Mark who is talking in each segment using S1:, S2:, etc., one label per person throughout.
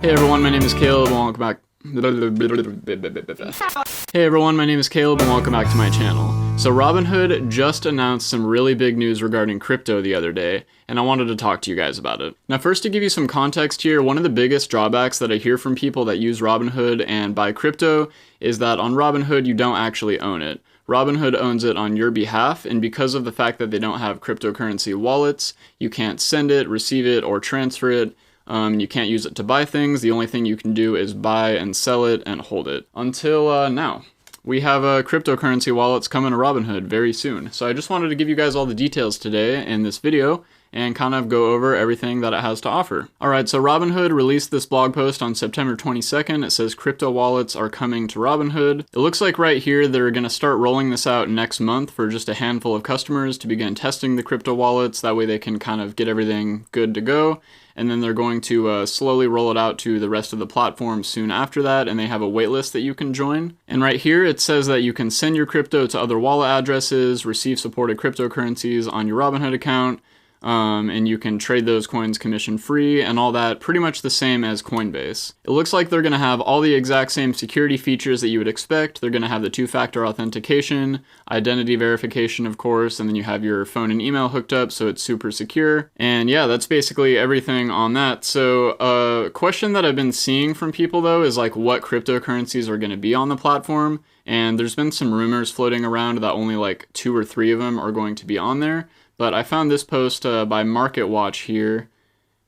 S1: Hey everyone, my name is Caleb and welcome back. Hey everyone, my name is Caleb and welcome back to my channel. So Robinhood just announced some really big news regarding crypto the other day, and I wanted to talk to you guys about it. Now first, to give you some context here, one of the biggest drawbacks that I hear from people that use Robinhood and buy crypto is that on Robinhood you don't actually own it. Robinhood owns it on your behalf, and because of the fact that they don't have cryptocurrency wallets, you can't send it, receive it, or transfer it. You can't use it to buy things. The only thing you can do is buy and sell it and hold it. Until now. We have cryptocurrency wallets coming to Robinhood very soon. So I just wanted to give you guys all the details today in this video and kind of go over everything that it has to offer. Alright, so Robinhood released this blog post on September 22nd. It says crypto wallets are coming to Robinhood. It looks like right here they're going to start rolling this out next month for just a handful of customers to begin testing the crypto wallets. That way they can kind of get everything good to go. And then they're going to slowly roll it out to the rest of the platform soon after that, and they have a waitlist that you can join. And right here it says that you can send your crypto to other wallet addresses, receive supported cryptocurrencies on your Robinhood account, and you can trade those coins commission free and all that, pretty much the same as Coinbase. It looks like they're going to have all the exact same security features that you would expect. They're going to have the two-factor authentication, identity verification of course, and then you have your phone and email hooked up so it's super secure. And yeah, that's basically everything on that. So a question that I've been seeing from people though is like what cryptocurrencies are going to be on the platform. And there's been some rumors floating around that only like 2 or 3 of them are going to be on there. But I found this post by MarketWatch here,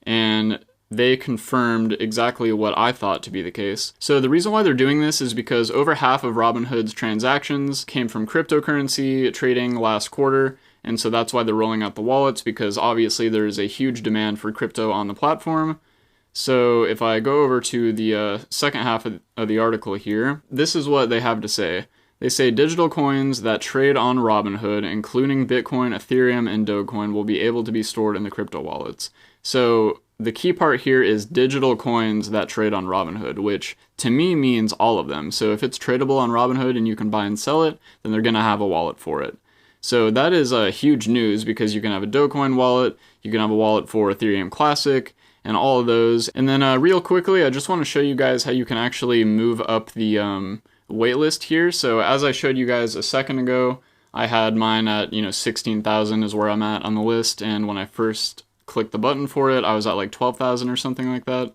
S1: and they confirmed exactly what I thought to be the case. So the reason why they're doing this is because over half of Robinhood's transactions came from cryptocurrency trading last quarter, and so that's why they're rolling out the wallets, because obviously there is a huge demand for crypto on the platform. So if I go over to the second half of the article here, this is what they have to say. They say digital coins that trade on Robinhood, including Bitcoin, Ethereum, and Dogecoin, will be able to be stored in the crypto wallets. So the key part here is digital coins that trade on Robinhood, which to me means all of them. So if it's tradable on Robinhood and you can buy and sell it, then they're going to have a wallet for it. So that is huge news because you can have a Dogecoin wallet, you can have a wallet for Ethereum Classic, and all of those. And then real quickly, I just want to show you guys how you can actually move up the waitlist here. So as I showed you guys a second ago, I had mine at 16,000 is where I'm at on the list, and when I first clicked the button for it I was at like 12,000 or something like that.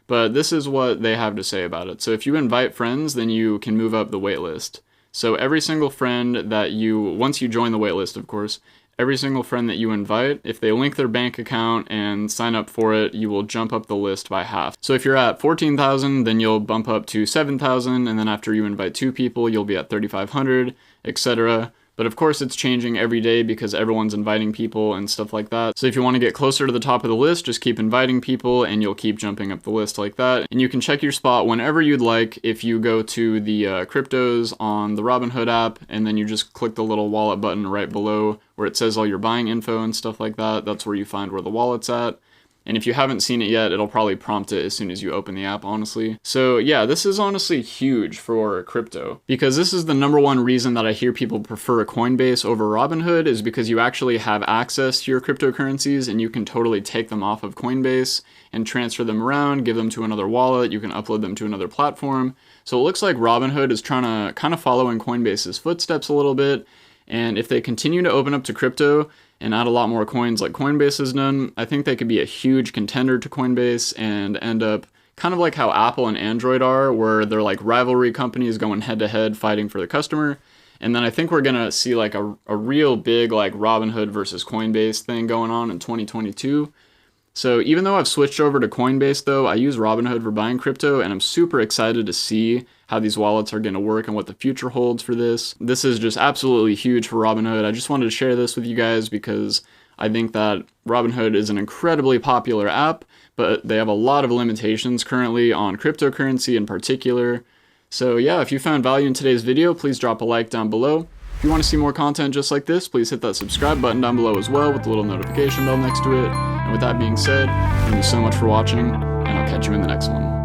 S1: But this is what they have to say about it. So if you invite friends, then you can move up the waitlist. So every single friend that once you join the waitlist of course, every single friend that you invite, if they link their bank account and sign up for it, you will jump up the list by half. So if you're at 14,000, then you'll bump up to 7,000, and then after you invite 2 people, you'll be at 3,500, etc. But of course it's changing every day because everyone's inviting people and stuff like that. So if you want to get closer to the top of the list, just keep inviting people and you'll keep jumping up the list like that. And you can check your spot whenever you'd like if you go to the cryptos on the Robinhood app, and then you just click the little wallet button right below where it says all your buying info and stuff like that. That's where you find where the wallet's at. And if you haven't seen it yet, it'll probably prompt it as soon as you open the app, honestly. So yeah, this is honestly huge for crypto, because this is the #1 reason that I hear people prefer Coinbase over Robinhood, is because you actually have access to your cryptocurrencies and you can totally take them off of Coinbase and transfer them around, give them to another wallet, you can upload them to another platform. So it looks like Robinhood is trying to kind of follow in Coinbase's footsteps a little bit. And if they continue to open up to crypto and add a lot more coins like Coinbase has done, I think they could be a huge contender to Coinbase and end up kind of like how Apple and Android are, where they're like rivalry companies going head to head fighting for the customer. And then I think we're going to see like a real big like Robinhood versus Coinbase thing going on in 2022. So even though I've switched over to Coinbase though, I use Robinhood for buying crypto, and I'm super excited to see how these wallets are going to work and what the future holds for this. This is just absolutely huge for Robinhood. I just wanted to share this with you guys because I think that Robinhood is an incredibly popular app, but they have a lot of limitations currently on cryptocurrency in particular. So yeah, if you found value in today's video, please drop a like down below. If you want to see more content just like this, please hit that subscribe button down below as well with the little notification bell next to it. And with that being said, thank you so much for watching, and I'll catch you in the next one.